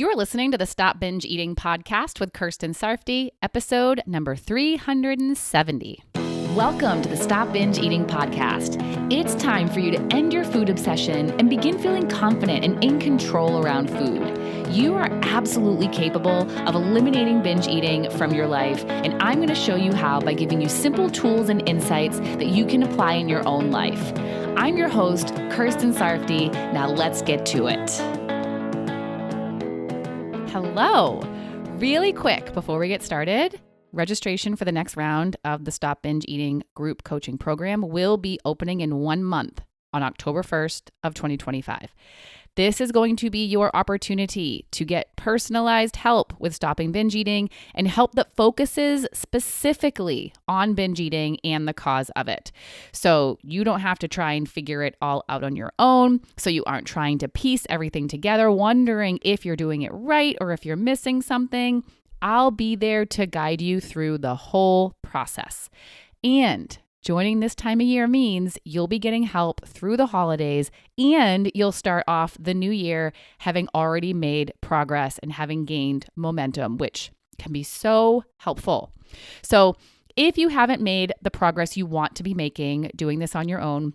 You're listening to the Stop Binge Eating podcast with Kirsten Sarfty, episode number 370. Welcome to the Stop Binge Eating podcast. It's time for you to end your food obsession and begin feeling confident and in control around food. You are absolutely capable of eliminating binge eating from your life, and I'm going to show you how by giving you simple tools and insights that you can apply in your own life. I'm your host, Kirsten Sarfty. Now let's get to it. Hello. Really quick before we get started, registration for the next round of the Stop Binge Eating group coaching program will be opening in 1 month on October 1st of 2025. This is going to be your opportunity to get personalized help with stopping binge eating and help that focuses specifically on binge eating and the cause of it. So you don't have to try and figure it all out on your own. So you aren't trying to piece everything together, wondering if you're doing it right or if you're missing something. I'll be there to guide you through the whole process. And joining this time of year means you'll be getting help through the holidays and you'll start off the new year having already made progress and having gained momentum, which can be so helpful. So if you haven't made the progress you want to be making doing this on your own,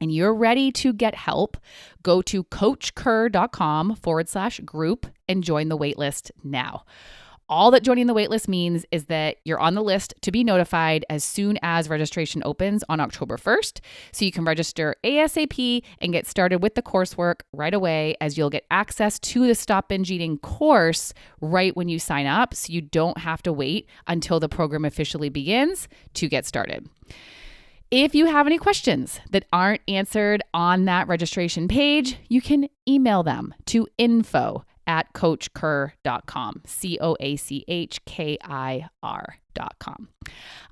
and you're ready to get help, go to coachker.com/group and join the waitlist now. All that joining the waitlist means is that you're on the list to be notified as soon as registration opens on October 1st. So you can register ASAP and get started with the coursework right away, as you'll get access to the Stop Binge Eating course right when you sign up. So you don't have to wait until the program officially begins to get started. If you have any questions that aren't answered on that registration page, you can email them to info@coachker.com, COACHKIR.com.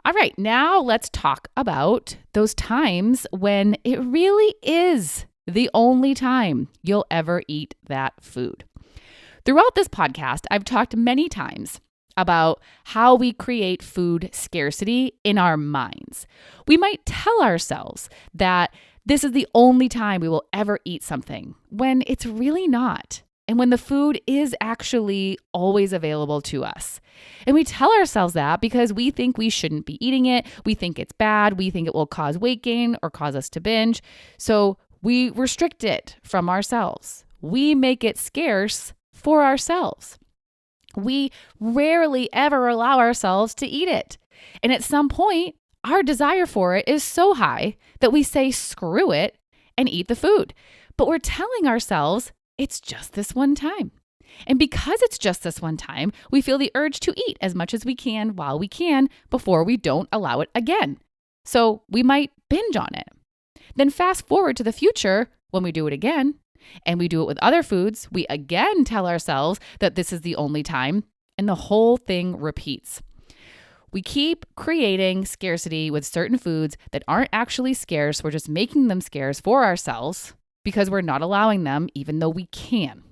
All right, now let's talk about those times when it really is the only time you'll ever eat that food. Throughout this podcast, I've talked many times about how we create food scarcity in our minds. We might tell ourselves that this is the only time we will ever eat something, when it's really not. And when the food is actually always available to us. And we tell ourselves that because we think we shouldn't be eating it. We think it's bad. We think it will cause weight gain or cause us to binge. So we restrict it from ourselves. We make it scarce for ourselves. We rarely ever allow ourselves to eat it. And at some point, our desire for it is so high that we say, screw it, and eat the food. But we're telling ourselves, it's just this one time. And because it's just this one time, we feel the urge to eat as much as we can while we can before we don't allow it again. So we might binge on it. Then fast forward to the future when we do it again, and we do it with other foods, we again tell ourselves that this is the only time, and the whole thing repeats. We keep creating scarcity with certain foods that aren't actually scarce. We're just making them scarce for ourselves because we're not allowing them, even though we can.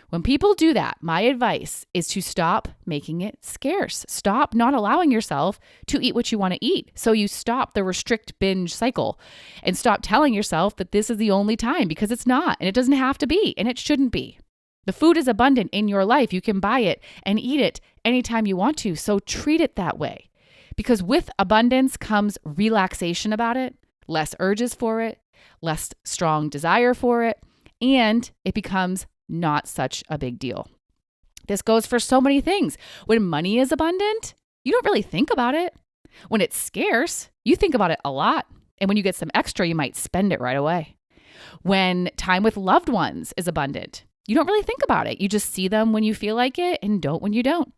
When people do that, my advice is to stop making it scarce. Stop not allowing yourself to eat what you want to eat. So you stop the restrict binge cycle and stop telling yourself that this is the only time, because it's not, and it doesn't have to be, and it shouldn't be. The food is abundant in your life. You can buy it and eat it anytime you want to. So treat it that way, because with abundance comes relaxation about it, less urges for it, less strong desire for it, and it becomes not such a big deal. This goes for so many things. When money is abundant, you don't really think about it. When it's scarce, you think about it a lot. And when you get some extra, you might spend it right away. When time with loved ones is abundant, you don't really think about it. You just see them when you feel like it and don't when you don't.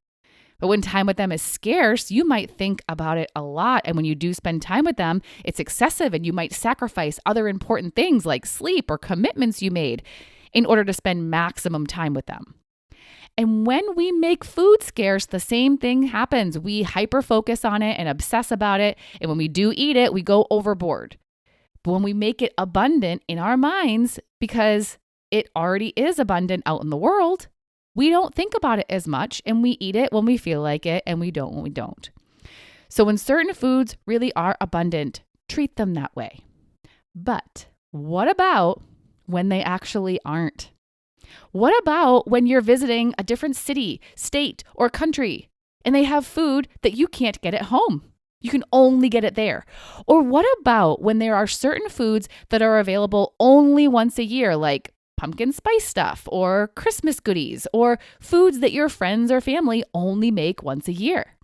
But when time with them is scarce, you might think about it a lot. And when you do spend time with them, it's excessive, and you might sacrifice other important things like sleep or commitments you made in order to spend maximum time with them. And when we make food scarce, the same thing happens. We hyper-focus on it and obsess about it. And when we do eat it, we go overboard. But when we make it abundant in our minds, because it already is abundant out in the world, we don't think about it as much, and we eat it when we feel like it, and we don't when we don't. So when certain foods really are abundant, treat them that way. But what about when they actually aren't? What about when you're visiting a different city, state, or country and they have food that you can't get at home? You can only get it there. Or what about when there are certain foods that are available only once a year, like pumpkin spice stuff or Christmas goodies or foods that your friends or family only make once a year?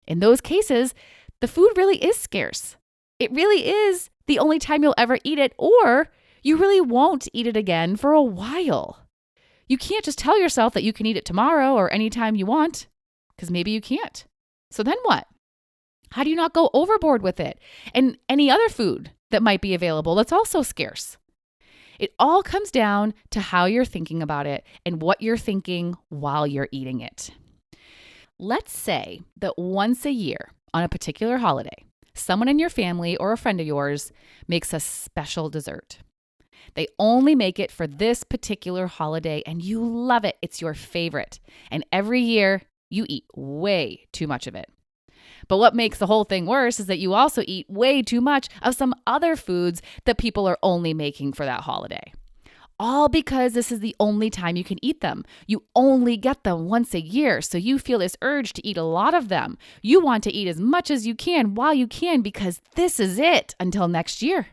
In those cases, the food really is scarce. It really is the only time you'll ever eat it, or you really won't eat it again for a while. You can't just tell yourself that you can eat it tomorrow or anytime you want, because maybe you can't. So then what? How do you not go overboard with it? And any other food that might be available that's also scarce. It all comes down to how you're thinking about it and what you're thinking while you're eating it. Let's say that once a year on a particular holiday, someone in your family or a friend of yours makes a special dessert. They only make it for this particular holiday and you love it. It's your favorite. And every year you eat way too much of it. But what makes the whole thing worse is that you also eat way too much of some other foods that people are only making for that holiday. All because this is the only time you can eat them. You only get them once a year, so you feel this urge to eat a lot of them. You want to eat as much as you can while you can because this is it until next year.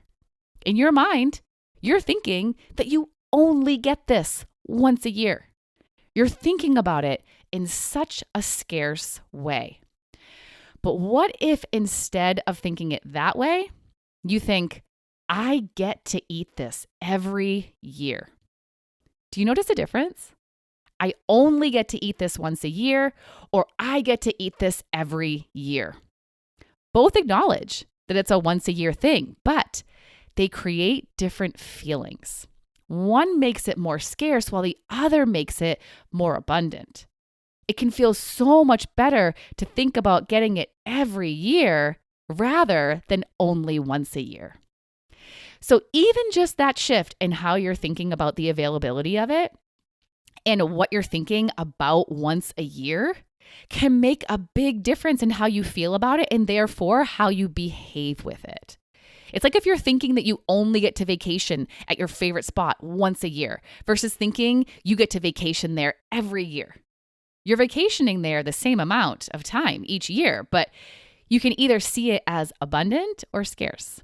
In your mind, you're thinking that you only get this once a year. You're thinking about it in such a scarce way. But what if instead of thinking it that way, you think, I get to eat this every year? Do you notice a difference? I only get to eat this once a year, or I get to eat this every year. Both acknowledge that it's a once a year thing, but they create different feelings. One makes it more scarce while the other makes it more abundant. It can feel so much better to think about getting it every year rather than only once a year. So even just that shift in how you're thinking about the availability of it and what you're thinking about once a year can make a big difference in how you feel about it and therefore how you behave with it. It's like if you're thinking that you only get to vacation at your favorite spot once a year versus thinking you get to vacation there every year. You're vacationing there the same amount of time each year, but you can either see it as abundant or scarce.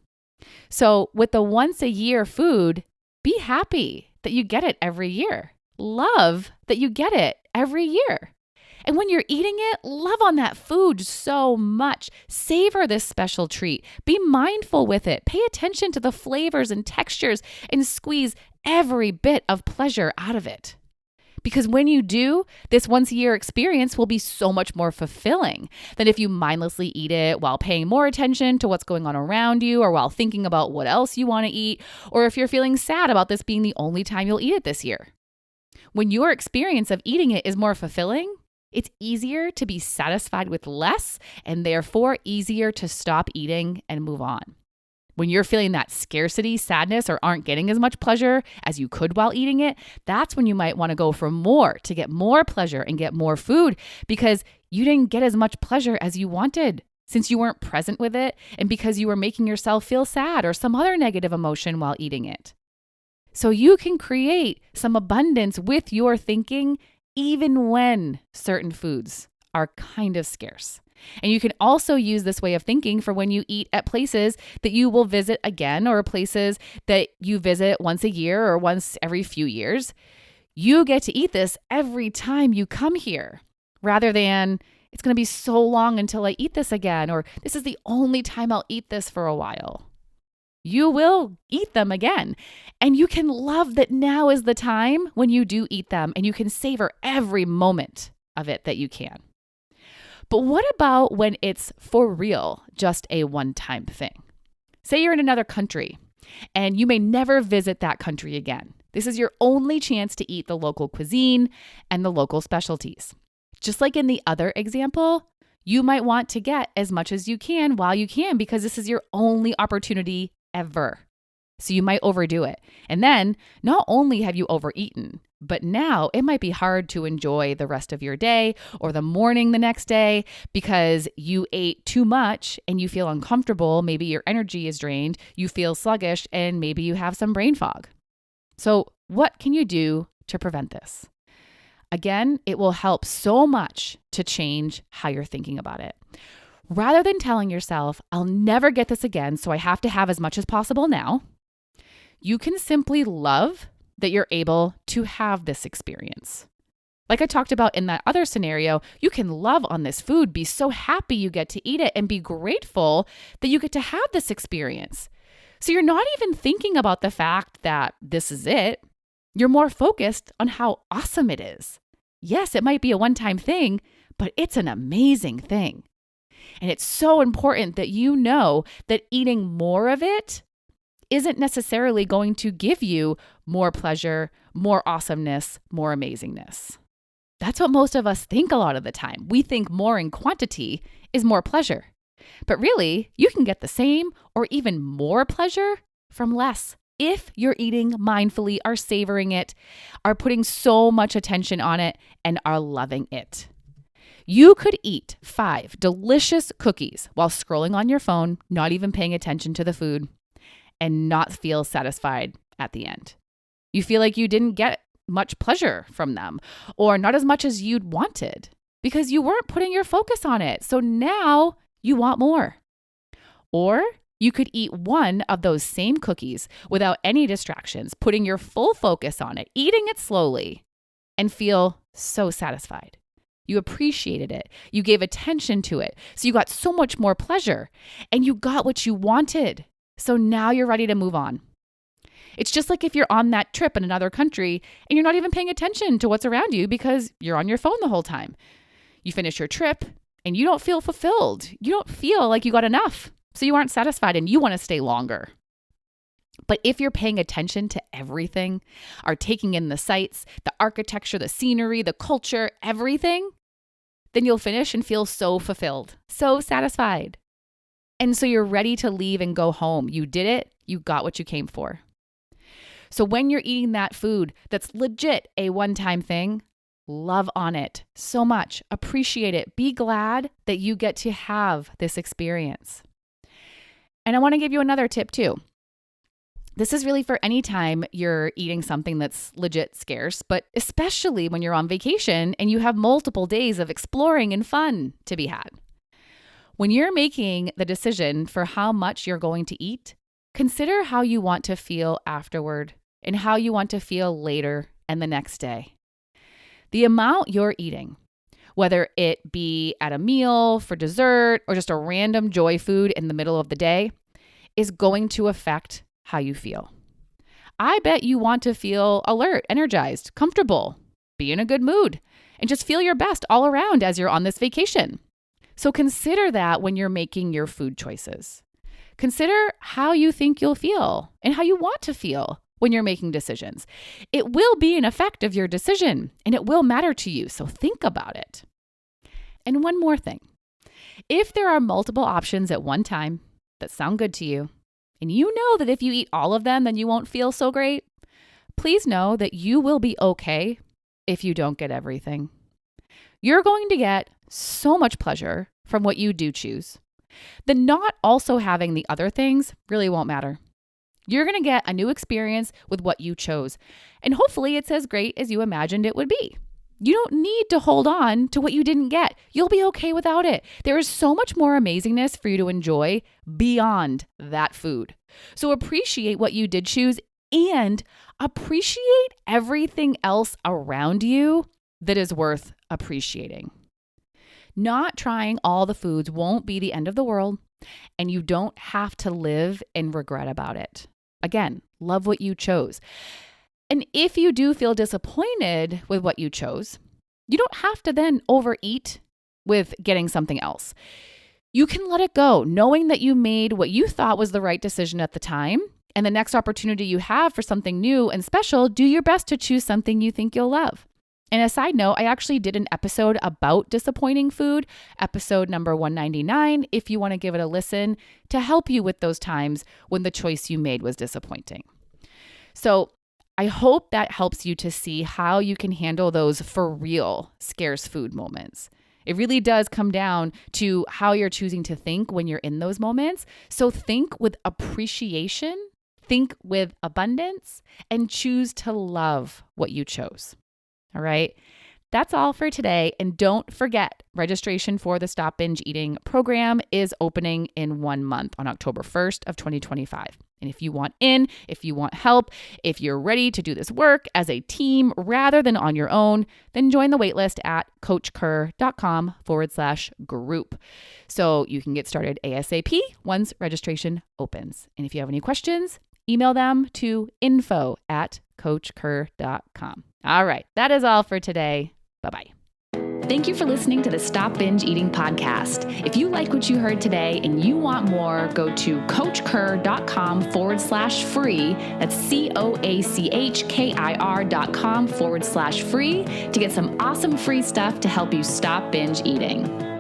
So with the once a year food, be happy that you get it every year. Love that you get it every year. And when you're eating it, love on that food so much. Savor this special treat. Be mindful with it. Pay attention to the flavors and textures and squeeze every bit of pleasure out of it. Because when you do, this once a year experience will be so much more fulfilling than if you mindlessly eat it while paying more attention to what's going on around you or while thinking about what else you want to eat, or if you're feeling sad about this being the only time you'll eat it this year. When your experience of eating it is more fulfilling, it's easier to be satisfied with less and therefore easier to stop eating and move on. When you're feeling that scarcity, sadness, or aren't getting as much pleasure as you could while eating it, that's when you might want to go for more to get more pleasure and get more food because you didn't get as much pleasure as you wanted since you weren't present with it and because you were making yourself feel sad or some other negative emotion while eating it. So you can create some abundance with your thinking even when certain foods are kind of scarce. And you can also use this way of thinking for when you eat at places that you will visit again or places that you visit once a year or once every few years. You get to eat this every time you come here rather than it's going to be so long until I eat this again or this is the only time I'll eat this for a while. You will eat them again. And you can love that now is the time when you do eat them and you can savor every moment of it that you can. But what about when it's for real, just a one-time thing? Say you're in another country and you may never visit that country again. This is your only chance to eat the local cuisine and the local specialties. Just like in the other example, you might want to get as much as you can while you can because this is your only opportunity ever. So you might overdo it. And then not only have you overeaten, but now it might be hard to enjoy the rest of your day or the morning the next day because you ate too much and you feel uncomfortable. Maybe your energy is drained, you feel sluggish, and maybe you have some brain fog. So what can you do to prevent this. Again, it will help so much to change how you're thinking about it. Rather than telling yourself, I'll never get this again, so I have to have as much as possible now, you can simply love that you're able to have this experience. Like I talked about in that other scenario, you can love on this food, be so happy you get to eat it, and be grateful that you get to have this experience. So you're not even thinking about the fact that this is it. You're more focused on how awesome it is. Yes, it might be a one-time thing, but it's an amazing thing. And it's so important that you know that eating more of it isn't necessarily going to give you more pleasure, more awesomeness, more amazingness. That's what most of us think a lot of the time. We think more in quantity is more pleasure. But really, you can get the same or even more pleasure from less if you're eating mindfully, are savoring it, are putting so much attention on it, and are loving it. You could eat 5 delicious cookies while scrolling on your phone, not even paying attention to the food, and not feel satisfied at the end. You feel like you didn't get much pleasure from them, or not as much as you'd wanted because you weren't putting your focus on it. So now you want more. Or you could eat one of those same cookies without any distractions, putting your full focus on it, eating it slowly, and feel so satisfied. You appreciated it. You gave attention to it. So you got so much more pleasure and you got what you wanted. So now you're ready to move on. It's just like if you're on that trip in another country and you're not even paying attention to what's around you because you're on your phone the whole time. You finish your trip and you don't feel fulfilled. You don't feel like you got enough. So you aren't satisfied and you want to stay longer. But if you're paying attention to everything, are taking in the sights, the architecture, the scenery, the culture, everything, then you'll finish and feel so fulfilled, so satisfied. And so you're ready to leave and go home. You did it. You got what you came for. So when you're eating that food that's legit a one-time thing, love on it so much. Appreciate it. Be glad that you get to have this experience. And I want to give you another tip too. This is really for any time you're eating something that's legit scarce, but especially when you're on vacation and you have multiple days of exploring and fun to be had. When you're making the decision for how much you're going to eat, consider how you want to feel afterward and how you want to feel later and the next day. The amount you're eating, whether it be at a meal, for dessert, or just a random joy food in the middle of the day, is going to affect how you feel. I bet you want to feel alert, energized, comfortable, be in a good mood, and just feel your best all around as you're on this vacation. So consider that when you're making your food choices. Consider how you think you'll feel and how you want to feel when you're making decisions. It will be an effect of your decision and it will matter to you. So think about it. And one more thing. If there are multiple options at one time that sound good to you, and you know that if you eat all of them, then you won't feel so great, please know that you will be okay if you don't get everything. You're going to get so much pleasure from what you do choose. The not also having the other things really won't matter. You're going to get a new experience with what you chose. And hopefully it's as great as you imagined it would be. You don't need to hold on to what you didn't get. You'll be okay without it. There is so much more amazingness for you to enjoy beyond that food. So appreciate what you did choose and appreciate everything else around you that is worth appreciating. Not trying all the foods won't be the end of the world, and you don't have to live in regret about it. Again, love what you chose. And if you do feel disappointed with what you chose, you don't have to then overeat with getting something else. You can let it go, knowing that you made what you thought was the right decision at the time. And the next opportunity you have for something new and special, do your best to choose something you think you'll love. And a side note, I actually did an episode about disappointing food, episode number 199, if you want to give it a listen, to help you with those times when the choice you made was disappointing. So I hope that helps you to see how you can handle those for real scarce food moments. It really does come down to how you're choosing to think when you're in those moments. So think with appreciation think with abundance, and choose to love what you chose. All right. That's all for today. And don't forget, registration for the Stop Binge Eating program is opening in 1 month on October 1st of 2025. And if you want in, if you want help, if you're ready to do this work as a team rather than on your own, then join the waitlist at coachkerr.com/group. So you can get started ASAP once registration opens. And if you have any questions, email them to info@coachkerr.com. All right. That is all for today. Bye-bye. Thank you for listening to the Stop Binge Eating podcast. If you like what you heard today and you want more, go to coachkerr.com/free. That's COACHKIR.com/free to get some awesome free stuff to help you stop binge eating.